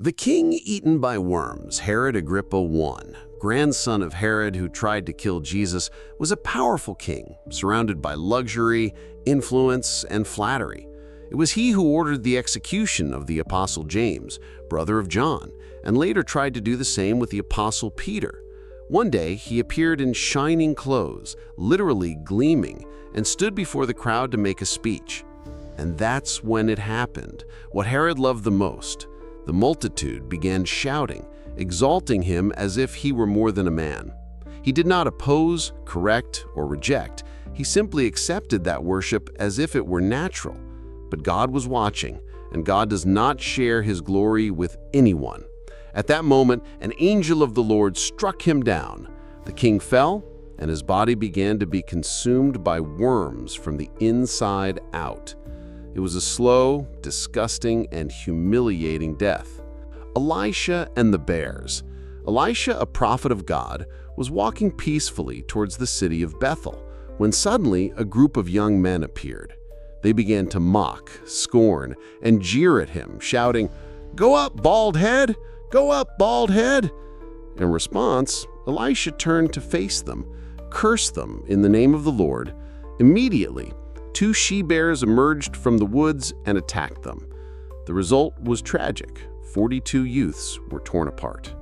The king eaten by worms, Herod Agrippa I, grandson of Herod who tried to kill Jesus, was a powerful king, surrounded by luxury, influence, and flattery. It was he who ordered the execution of the Apostle James, brother of John, and later tried to do the same with the Apostle Peter. One day, he appeared in shining clothes, literally gleaming, and stood before the crowd to make a speech. And that's when it happened, what Herod loved the most. The multitude began shouting, exalting him as if he were more than a man. He did not oppose, correct, or reject. He simply accepted that worship as if it were natural. But God was watching, and God does not share his glory with anyone. At that moment, an angel of the Lord struck him down. The king fell, and his body began to be consumed by worms from the inside out. It was a slow, disgusting, and humiliating death. Elisha and the bears. Elisha, a prophet of God, was walking peacefully towards the city of Bethel, when suddenly a group of young men appeared. They began to mock, scorn, and jeer at him, shouting, "Go up, bald head! Go up, bald head!" In response, Elisha turned to face them, cursed them in the name of the Lord. Immediately, 2 she-bears emerged from the woods and attacked them. The result was tragic. 42 youths were torn apart.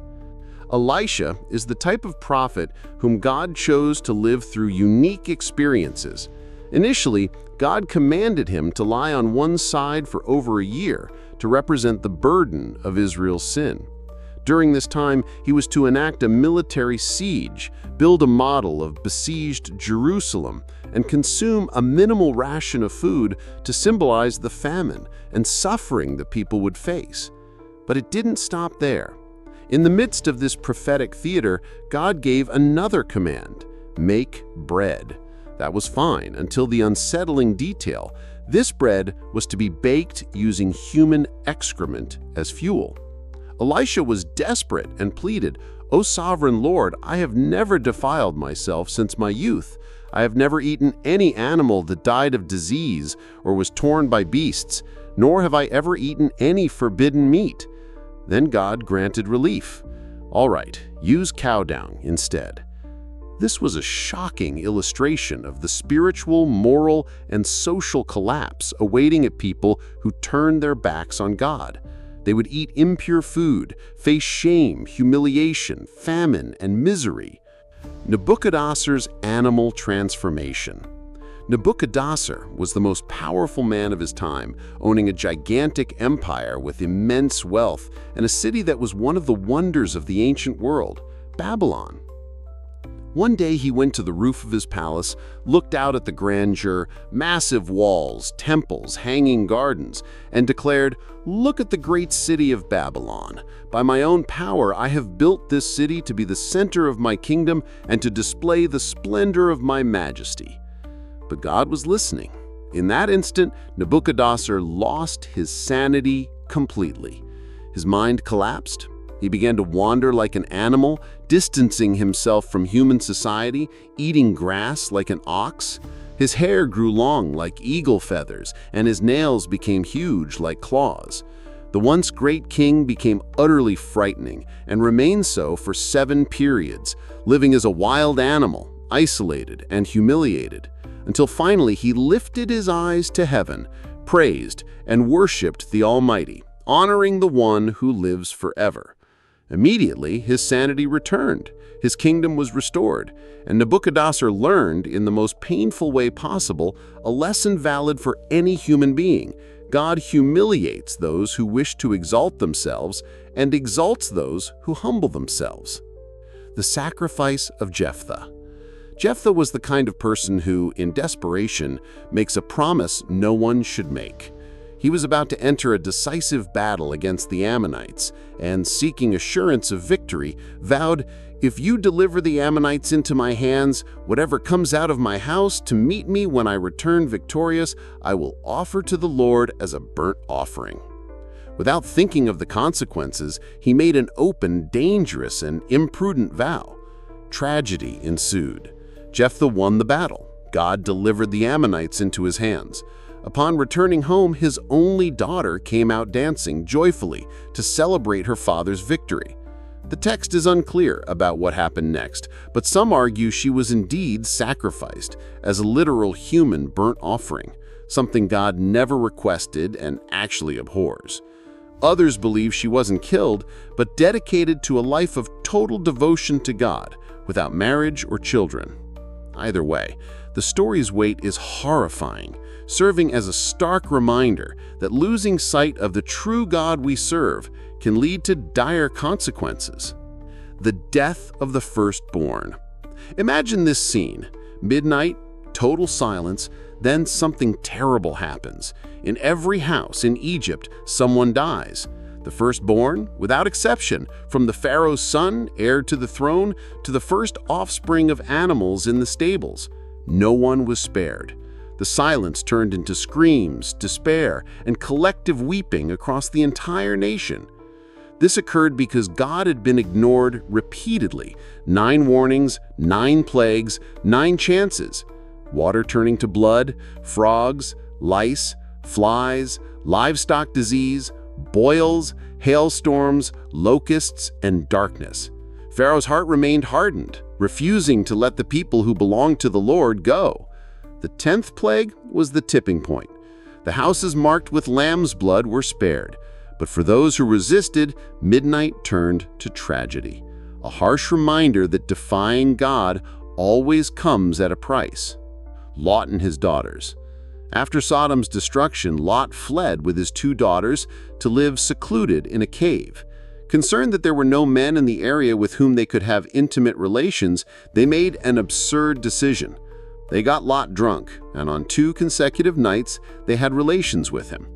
Elisha is the type of prophet whom God chose to live through unique experiences. Initially, God commanded him to lie on one side for over a year to represent the burden of Israel's sin. During this time, he was to enact a military siege, build a model of besieged Jerusalem, and consume a minimal ration of food to symbolize the famine and suffering the people would face. But it didn't stop there. In the midst of this prophetic theater, God gave another command: make bread. That was fine until the unsettling detail. This bread was to be baked using human excrement as fuel. Elisha was desperate and pleaded, "O sovereign Lord, I have never defiled myself since my youth. I have never eaten any animal that died of disease or was torn by beasts, nor have I ever eaten any forbidden meat." Then God granted relief. "All right, use cow dung instead." This was a shocking illustration of the spiritual, moral, and social collapse awaiting a people who turned their backs on God. They would eat impure food, face shame, humiliation, famine, and misery. Nebuchadnezzar's animal transformation. Nebuchadnezzar was the most powerful man of his time, owning a gigantic empire with immense wealth and a city that was one of the wonders of the ancient world, Babylon. One day he went to the roof of his palace, looked out at the grandeur, massive walls, temples, hanging gardens, and declared, "Look at the great city of Babylon. By my own power I have built this city to be the center of my kingdom and to display the splendor of my majesty." But God was listening. In that instant, Nebuchadnezzar lost his sanity completely. His mind collapsed. He began to wander like an animal, distancing himself from human society, eating grass like an ox. His hair grew long like eagle feathers, and his nails became huge like claws. The once great king became utterly frightening and remained so for 7 periods, living as a wild animal, isolated and humiliated, until finally he lifted his eyes to heaven, praised and worshipped the Almighty, honoring the one who lives forever. Immediately, his sanity returned, his kingdom was restored, and Nebuchadnezzar learned, in the most painful way possible, a lesson valid for any human being. God humiliates those who wish to exalt themselves and exalts those who humble themselves. The sacrifice of Jephthah. Jephthah was the kind of person who, in desperation, makes a promise no one should make. He was about to enter a decisive battle against the Ammonites, and seeking assurance of victory, vowed, "If you deliver the Ammonites into my hands, whatever comes out of my house to meet me when I return victorious, I will offer to the Lord as a burnt offering." Without thinking of the consequences, he made an open, dangerous, and imprudent vow. Tragedy ensued. Jephthah won the battle. God delivered the Ammonites into his hands. Upon returning home, his only daughter came out dancing joyfully to celebrate her father's victory. The text is unclear about what happened next, but some argue she was indeed sacrificed as a literal human burnt offering, something God never requested and actually abhors. Others believe she wasn't killed, but dedicated to a life of total devotion to God, without marriage or children. Either way, the story's weight is horrifying, serving as a stark reminder that losing sight of the true God we serve can lead to dire consequences. The death of the firstborn. Imagine this scene. Midnight, total silence, then something terrible happens. In every house in Egypt, someone dies. The firstborn, without exception, from the pharaoh's son, heir to the throne, to the first offspring of animals in the stables. No one was spared. The silence turned into screams, despair, and collective weeping across the entire nation. This occurred because God had been ignored repeatedly. 9 warnings, 9 plagues, 9 chances. Water turning to blood, frogs, lice, flies, livestock disease, boils, hailstorms, locusts, and darkness. Pharaoh's heart remained hardened, refusing to let the people who belonged to the Lord go. The 10th plague was the tipping point. The houses marked with lamb's blood were spared, but for those who resisted, midnight turned to tragedy, a harsh reminder that defying God always comes at a price. Lot and his daughters. After Sodom's destruction, Lot fled with his 2 daughters to live secluded in a cave. Concerned that there were no men in the area with whom they could have intimate relations, they made an absurd decision. They got Lot drunk, and on 2 consecutive nights, they had relations with him.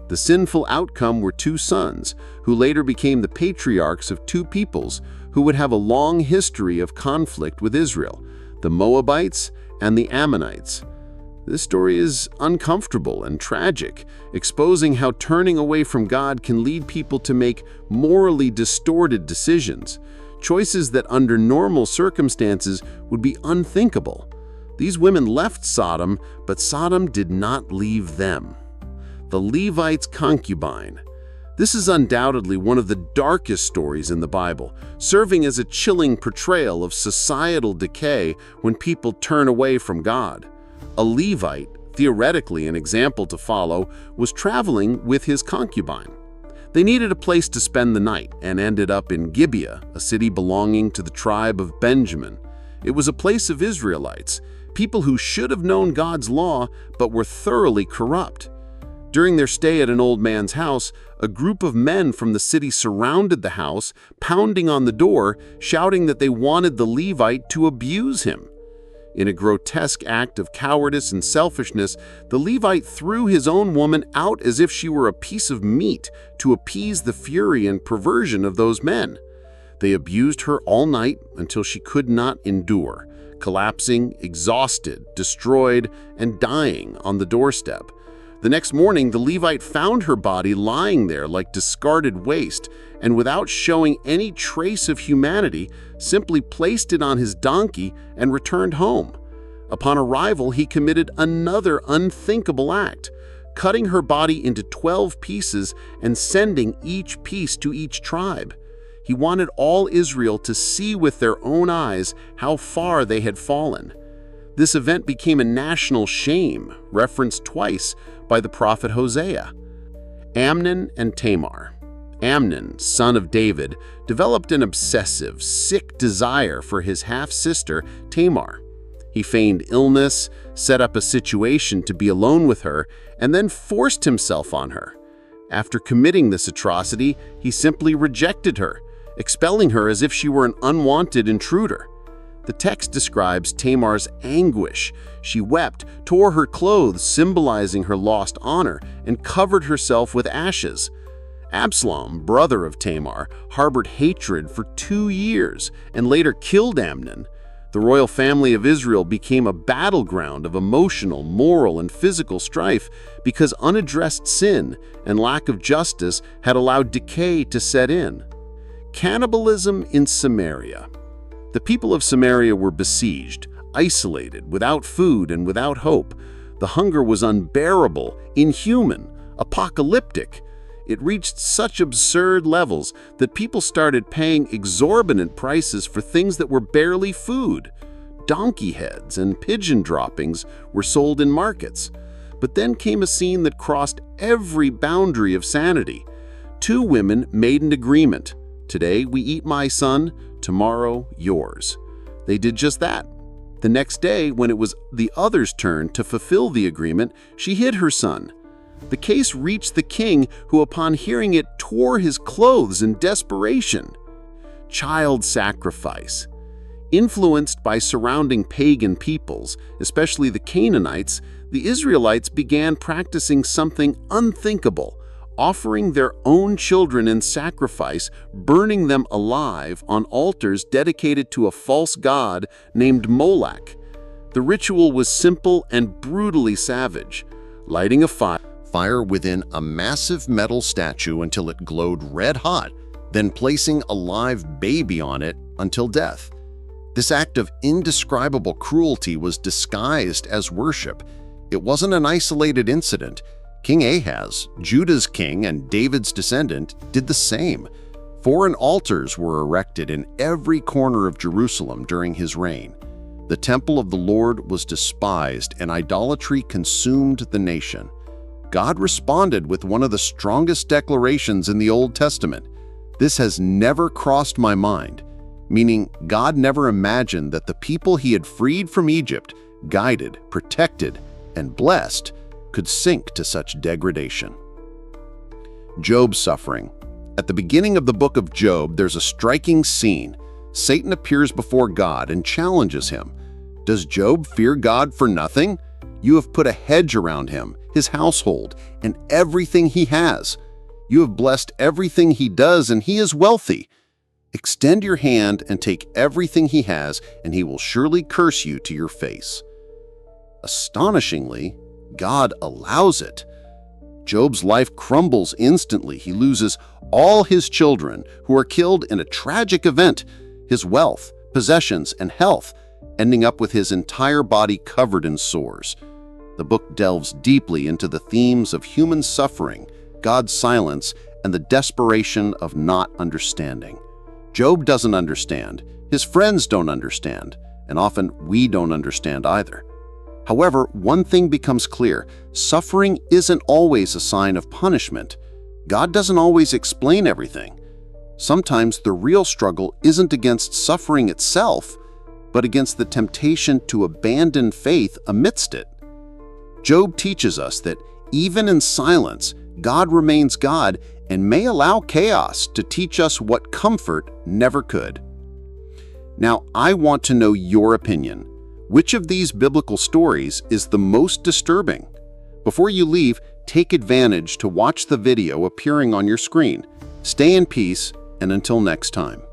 The sinful outcome were 2 sons, who later became the patriarchs of 2 peoples who would have a long history of conflict with Israel, the Moabites and the Ammonites. This story is uncomfortable and tragic, exposing how turning away from God can lead people to make morally distorted decisions, choices that under normal circumstances would be unthinkable. These women left Sodom, but Sodom did not leave them. The Levite's concubine. This is undoubtedly one of the darkest stories in the Bible, serving as a chilling portrayal of societal decay when people turn away from God. A Levite, theoretically an example to follow, was traveling with his concubine. They needed a place to spend the night and ended up in Gibeah, a city belonging to the tribe of Benjamin. It was a place of Israelites, people who should have known God's law but were thoroughly corrupt. During their stay at an old man's house, a group of men from the city surrounded the house, pounding on the door, shouting that they wanted the Levite to abuse him. In a grotesque act of cowardice and selfishness, the Levite threw his own woman out as if she were a piece of meat to appease the fury and perversion of those men. They abused her all night until she could not endure, collapsing, exhausted, destroyed, and dying on the doorstep. The next morning, the Levite found her body lying there like discarded waste, and without showing any trace of humanity, simply placed it on his donkey and returned home. Upon arrival, he committed another unthinkable act, cutting her body into 12 pieces and sending each piece to each tribe. He wanted all Israel to see with their own eyes how far they had fallen. This event became a national shame, referenced twice by the prophet Hosea. Amnon and Tamar. Amnon, son of David, developed an obsessive, sick desire for his half-sister, Tamar. He feigned illness, set up a situation to be alone with her, and then forced himself on her. After committing this atrocity, he simply rejected her, expelling her as if she were an unwanted intruder. The text describes Tamar's anguish. She wept, tore her clothes, symbolizing her lost honor, and covered herself with ashes. Absalom, brother of Tamar, harbored hatred for 2 years and later killed Amnon. The royal family of Israel became a battleground of emotional, moral, and physical strife because unaddressed sin and lack of justice had allowed decay to set in. Cannibalism in Samaria. The people of Samaria were besieged, isolated, without food and without hope. The hunger was unbearable, inhuman, apocalyptic. It reached such absurd levels that people started paying exorbitant prices for things that were barely food. Donkey heads and pigeon droppings were sold in markets. But then came a scene that crossed every boundary of sanity. Two women made an agreement. Today we eat my son, tomorrow yours. They did just that. The next day, when it was the other's turn to fulfill the agreement, she hid her son. The case reached the king, who upon hearing it tore his clothes in desperation. Child sacrifice. Influenced by surrounding pagan peoples, especially the Canaanites, the Israelites began practicing something unthinkable, offering their own children in sacrifice, burning them alive on altars dedicated to a false god named Moloch. The ritual was simple and brutally savage, lighting a fire within a massive metal statue until it glowed red hot, then placing a live baby on it until death. This act of indescribable cruelty was disguised as worship. It wasn't an isolated incident. King Ahaz, Judah's king and David's descendant, did the same. Foreign altars were erected in every corner of Jerusalem during his reign. The temple of the Lord was despised and idolatry consumed the nation. God responded with one of the strongest declarations in the Old Testament. This has never crossed my mind, meaning God never imagined that the people he had freed from Egypt, guided, protected, and blessed could sink to such degradation. Job's suffering. At the beginning of the book of Job, there's a striking scene. Satan appears before God and challenges him. Does Job fear God for nothing? You have put a hedge around him, his household, and everything he has. You have blessed everything he does, and he is wealthy. Extend your hand and take everything he has, and he will surely curse you to your face. Astonishingly, God allows it. Job's life crumbles instantly. He loses all his children, who are killed in a tragic event, his wealth, possessions, and health, ending up with his entire body covered in sores. The book delves deeply into the themes of human suffering, God's silence, and the desperation of not understanding. Job doesn't understand, his friends don't understand, and often we don't understand either. However, one thing becomes clear: suffering isn't always a sign of punishment. God doesn't always explain everything. Sometimes the real struggle isn't against suffering itself, but against the temptation to abandon faith amidst it. Job teaches us that even in silence, God remains God and may allow chaos to teach us what comfort never could. Now, I want to know your opinion. Which of these biblical stories is the most disturbing? Before you leave, take advantage to watch the video appearing on your screen. Stay in peace, and until next time.